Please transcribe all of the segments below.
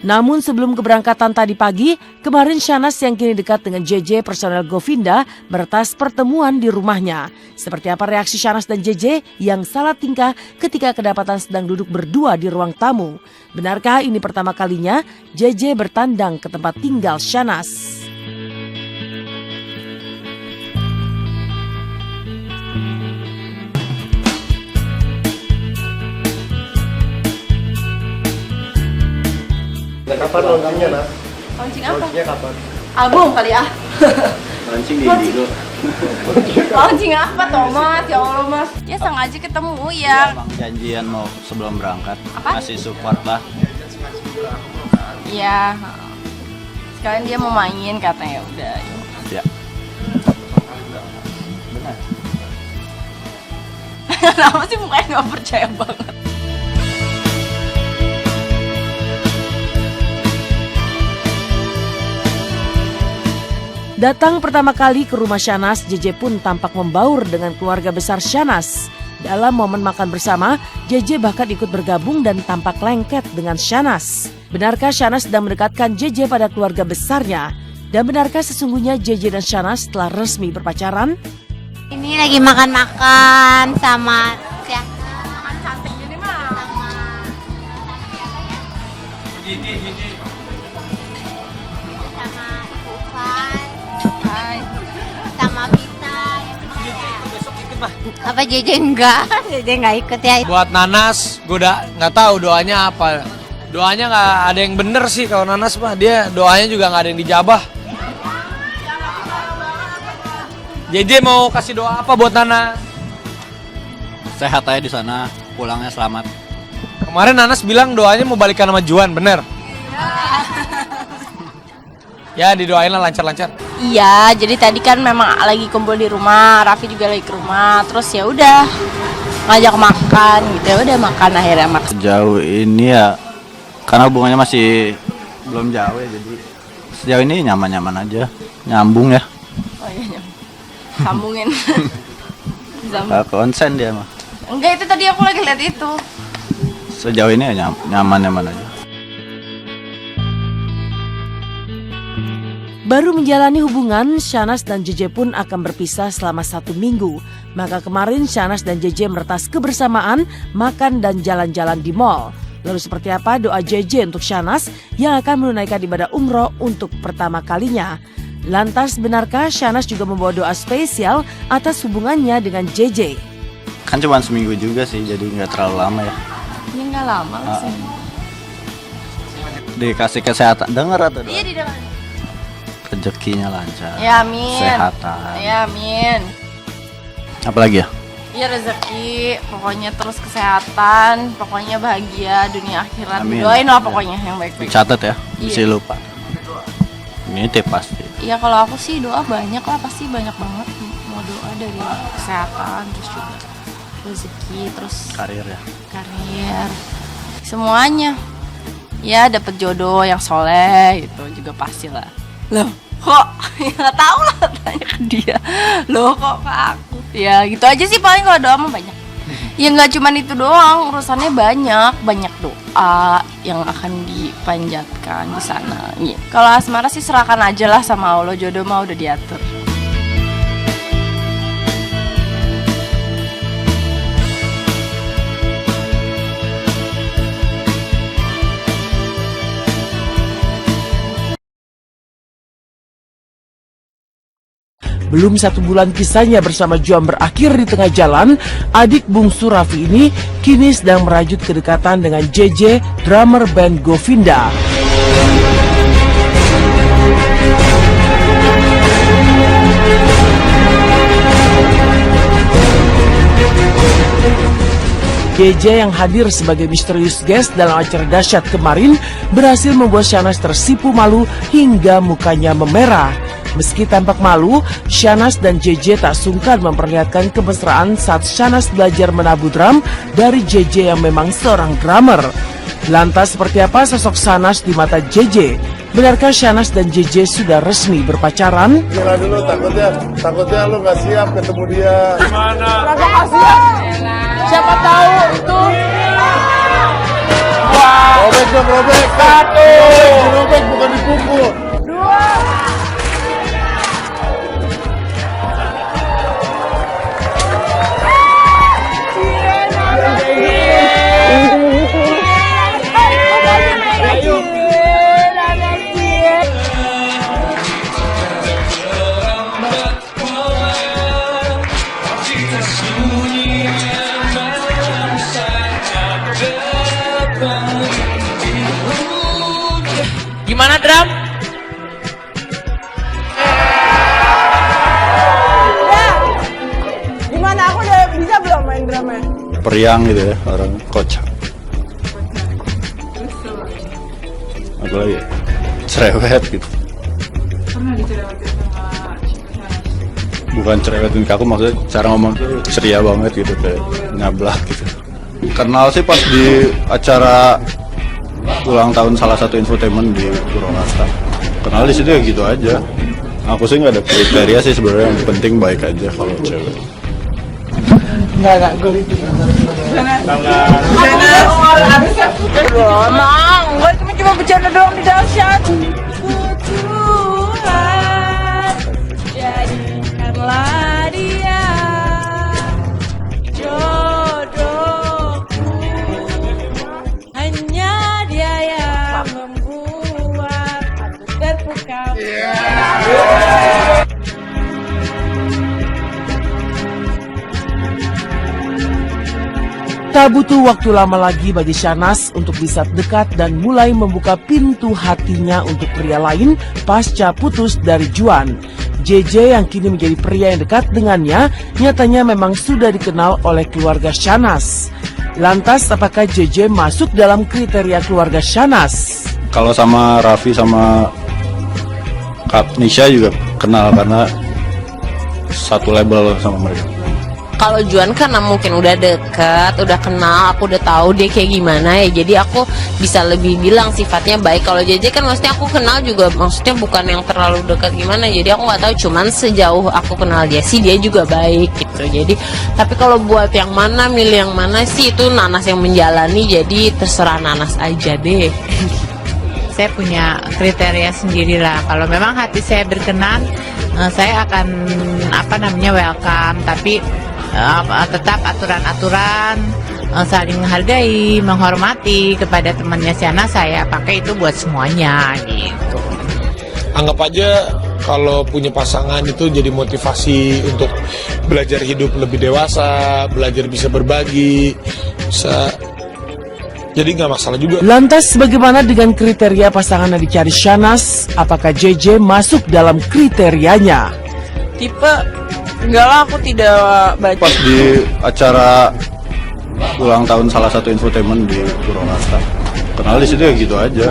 Namun sebelum keberangkatan tadi pagi, kemarin Shahnaz yang kini dekat dengan JJ personel Govinda meretas pertemuan di rumahnya. Seperti apa reaksi Shahnaz dan JJ yang salah tingkah ketika kedapatan sedang duduk berdua di ruang tamu? Benarkah ini pertama kalinya JJ bertandang ke tempat tinggal Shahnaz? Kapan launchingnya, Nak? Launching apa? Launchingnya kapan? Album kali ya? Launching di Indigo. Launching apa Thomas? Ya Allah Mas. Ya sengaja ketemu ya. Bang janjian mau sebelum berangkat. Apa? Masih support lah. Iya. Sekalian dia mau main katanya udah. Ya. Benar. Kenapa sih mukanya nggak percaya banget? Datang pertama kali ke rumah Shahnaz, JJ pun tampak membaur dengan keluarga besar Shahnaz. Dalam momen makan bersama, JJ bahkan ikut bergabung dan tampak lengket dengan Shahnaz. Benarkah Shahnaz sedang mendekatkan JJ pada keluarga besarnya? Dan benarkah sesungguhnya JJ dan Shahnaz telah resmi berpacaran? Ini lagi makan-makan sama siapa? Makan cantik gini mah. Sama Ufan, Hai. sama Vita. Apa JJ enggak? JJ enggak ikut ya. Buat Nanas, gue udah nggak tahu doanya apa. Doanya nggak ada yang bener sih kalau Nanas mah, dia doanya juga nggak ada yang dijabah. JJ mau kasih doa apa buat Nanas? Sehat aja di sana, pulangnya selamat. Kemarin Nanas bilang doanya mau balikan sama Juan, bener? Ya didoain lah lancar-lancar. Iya, jadi tadi kan memang lagi kumpul di rumah, Raffi juga lagi ke rumah, terus ya udah ngajak makan gitu, ya udah makan akhirnya makan. Sejauh ini ya, karena hubungannya masih belum jauh ya, jadi sejauh ini nyaman-nyaman aja, nyambung ya. Oh iya, sambungin. Gak konsen dia mah. Enggak, itu tadi aku lagi lihat itu. Sejauh ini ya nyaman-nyaman aja. Baru menjalani hubungan, Shahnaz dan JJ pun akan berpisah selama 1 minggu. Maka kemarin Shahnaz dan JJ meretas kebersamaan, makan dan jalan-jalan di mall. Lalu seperti apa doa JJ untuk Shahnaz yang akan menunaikan ibadah umroh untuk pertama kalinya? Lantas benarkah Shahnaz juga membawa doa spesial atas hubungannya dengan JJ? Kan cuma seminggu juga sih, jadi nggak terlalu lama ya. Ini nggak lama lah sih. Dikasih kesehatan, denger atau Iya di depan. rezekinya lancar, Ya amin. kesehatan, Ya amin. apalagi ya? Iya rezeki, pokoknya terus kesehatan, pokoknya bahagia dunia akhirat. Amin. Doain lah pokoknya yang baik-baik. Catat ya, Iya. mesti lupa. Ini tip pasti. Iya kalau aku sih doa banyak lah, pasti banyak banget. Mau doa dari kesehatan, terus juga rezeki, terus Karir ya. karir, semuanya. Ya dapet jodoh yang soleh gitu juga pasti lah. Loh kok ya nggak tahu lah, tanya ke dia. Loh kok ke aku? Ya gitu aja sih paling, kalau doa mah banyak. Ya nggak cuman itu doang, urusannya banyak doa yang akan dipanjatkan di sana. Ya. Kalau asmara sih serahkan aja lah sama Allah, jodoh mah udah diatur. Belum 1 bulan kisahnya bersama Juan berakhir di tengah jalan, adik bungsu Raffi ini kini sedang merajut kedekatan dengan JJ, drummer band Govinda. JJ yang hadir sebagai misterius guest dalam acara dahsyat kemarin berhasil membuat Shahnaz tersipu malu hingga mukanya memerah. Meski tampak malu, Shahnaz dan JJ tak sungkan memperlihatkan kemesraan saat Shahnaz belajar menabuh drum dari JJ yang memang seorang drummer. Lantas seperti apa sosok Shahnaz di mata JJ? Benarkah Shahnaz dan JJ sudah resmi berpacaran? Gila dulu, takutnya lu nggak siap ketemu dia. Siapa tahu itu. Robek dong, robek. Robek bukan dipukul. Gimana Dram? Gimana, aku udah bisa belum main drama? Periang gitu ya, orang kocak. Apa lagi? Cerewet gitu. Pernah dicerewetin sama Bukan cerewetin ke aku, maksudnya cara ngomong tuh ceria banget gitu, kayak nyablak gitu. Kenal sih pas di acara ulang tahun salah satu infotainment di Purwakarta. Kenal di situ ya gitu aja. Aku sih nggak ada kriteria sih sebenarnya, yang penting baik aja kalau cewek. Enggak, gue itu. Emang, gue cuma bercanda doang di dahsyat. Tuhan, jadikanlah dia jodohku. Hanya dia yang membuat aku terpukau. Tak butuh waktu lama lagi bagi Shahnaz untuk bisa dekat dan mulai membuka pintu hatinya untuk pria lain pasca putus dari Juan. JJ yang kini menjadi pria yang dekat dengannya nyatanya memang sudah dikenal oleh keluarga Shahnaz. Lantas apakah JJ masuk dalam kriteria keluarga Shahnaz? Kalau sama Raffi sama Kak Nisha juga kenal karena satu label sama mereka. Kalau Juan karena mungkin udah deket, udah kenal, aku udah tahu dia kayak gimana ya. Jadi aku bisa lebih bilang sifatnya baik. Kalau JJ kan maksudnya aku kenal juga, maksudnya bukan yang terlalu dekat gimana. Jadi aku nggak tahu, cuman sejauh aku kenal dia sih dia juga baik gitu. Jadi tapi kalau buat yang mana, milih yang mana sih itu Nanas yang menjalani. Jadi terserah Nanas aja deh. Saya punya kriteria sendirilah. Kalau memang hati saya berkenan, saya akan welcome. Tapi tetap aturan-aturan, saling menghargai, menghormati kepada temannya Shahnaz, saya pakai itu buat semuanya gitu. Anggap aja kalau punya pasangan itu jadi motivasi untuk belajar hidup lebih dewasa, belajar bisa berbagi, bisa, jadi nggak masalah juga. Lantas bagaimana dengan kriteria pasangan yang dicari Shahnaz? Apakah JJ masuk dalam kriterianya? Tipe, enggak lah, aku tidak baca. Pas di acara ulang tahun salah satu infotainment di Purwakarta, kenal di situ ya gitu aja.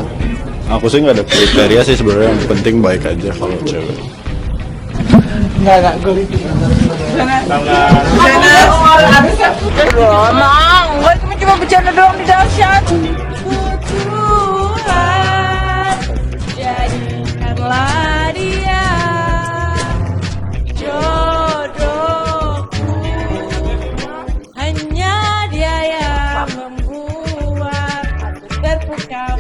Aku sih nggak ada kriteria sih sebenarnya, yang penting baik aja kalau cewek. Enggak, gue itu. Emang, gue cuma bercanda doang di dahsyat. Tuhan, jadikanlah dia jodohku. Hanya dia yang membuat aku terpukau.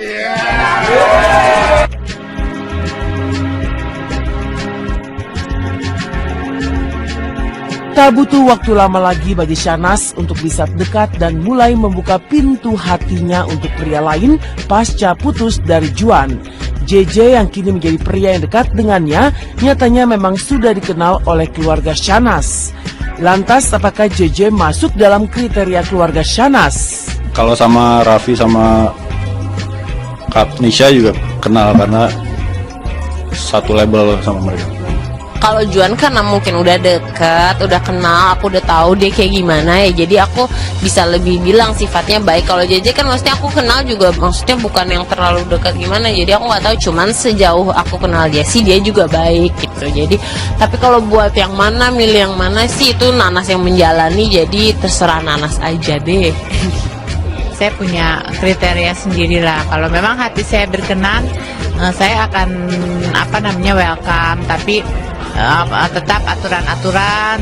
Tak butuh waktu lama lagi bagi Shahnaz untuk bisa dekat dan mulai membuka pintu hatinya untuk pria lain pasca putus dari Juan. JJ yang kini menjadi pria yang dekat dengannya nyatanya memang sudah dikenal oleh keluarga Shahnaz. Lantas apakah JJ masuk dalam kriteria keluarga Shahnaz? Kalau sama Raffi sama Kak Nisha juga kenal karena satu label sama mereka. Kalau Juan karena mungkin udah deket, udah kenal, aku udah tahu dia kayak gimana ya. Jadi aku bisa lebih bilang sifatnya baik. Kalau JJ kan maksudnya aku kenal juga, maksudnya bukan yang terlalu dekat gimana. Jadi aku nggak tahu, cuman sejauh aku kenal dia sih dia juga baik gitu. Jadi tapi kalau buat yang mana, milih yang mana sih itu Nanas yang menjalani. Jadi terserah Nanas aja deh. Saya punya kriteria sendirilah. Kalau memang hati saya berkenan, saya akan welcome. Tapi tetap aturan-aturan,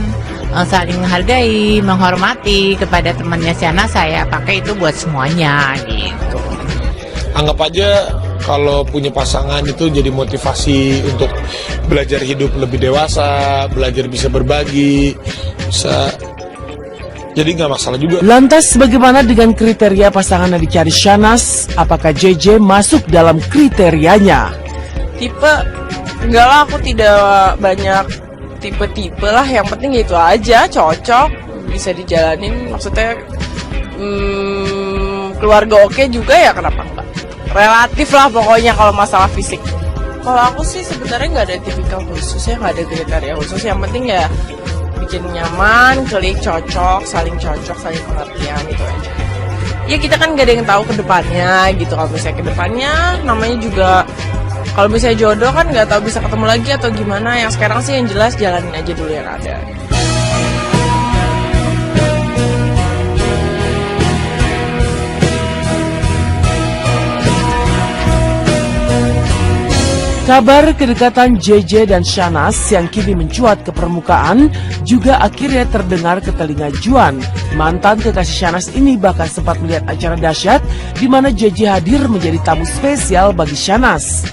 saling menghargai, menghormati kepada temannya Shahnaz, saya pakai itu buat semuanya gitu. anggap aja kalau punya pasangan itu jadi motivasi untuk belajar hidup lebih dewasa, belajar bisa berbagi, bisa, jadi nggak masalah juga. Lantas bagaimana dengan kriteria pasangan yang dicari Shahnaz? Apakah JJ masuk dalam kriterianya? Tipe, enggak lah, aku tidak banyak tipe-tipe lah. Yang penting itu aja, cocok, bisa dijalanin. Maksudnya keluarga oke juga ya, kenapa enggak? Relatif lah pokoknya kalau masalah fisik. Kalau aku sih sebenarnya nggak ada tipikal khusus ya, nggak ada kriteria khusus. Yang penting ya bikin nyaman, klik, cocok, saling pengertian gitu aja. Ya kita kan gak ada yang tahu ke depannya gitu. Kalau misalnya ke depannya namanya juga, kalau misalnya jodoh kan nggak tahu bisa ketemu lagi atau gimana. Yang sekarang sih yang jelas jalanin aja dulu yang ada. Kabar kedekatan JJ dan Shahnaz yang kini mencuat ke permukaan juga akhirnya terdengar ke telinga Juan. Mantan kekasih Shahnaz ini bahkan sempat melihat acara dahsyat di mana JJ hadir menjadi tamu spesial bagi Shahnaz.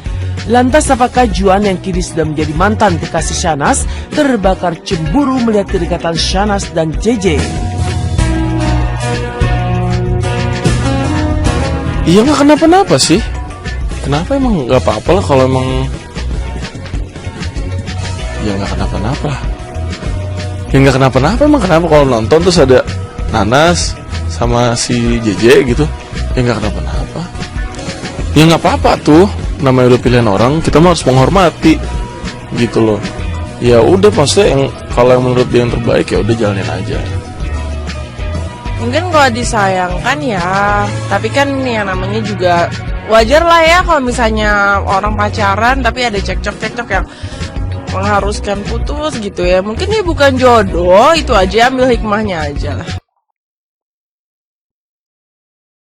Lantas apakah Juan yang kini sudah menjadi mantan kekasih Shahnaz terbakar cemburu melihat kedekatan Shahnaz dan JJ? Iya, nggak kenapa-napa sih. Kenapa emang nggak apa-apa lah kalau emang ya nggak kenapa-napa lah. Ya nggak kenapa-napa, emang kenapa kalau nonton terus ada Nanas sama si JJ gitu? Ya nggak kenapa-napa. Ya nggak apa-apa tuh, namanya udah pilihan orang, kita mah harus menghormati gitu loh. Ya udah, maksudnya yang kalau yang menurut dia yang terbaik ya udah jalanin aja. Mungkin kalau disayangkan ya, tapi kan yang namanya juga wajar lah ya kalau misalnya orang pacaran tapi ada cekcok yang mengharuskan putus gitu ya. Mungkin ini bukan jodoh, itu aja, ambil hikmahnya aja lah.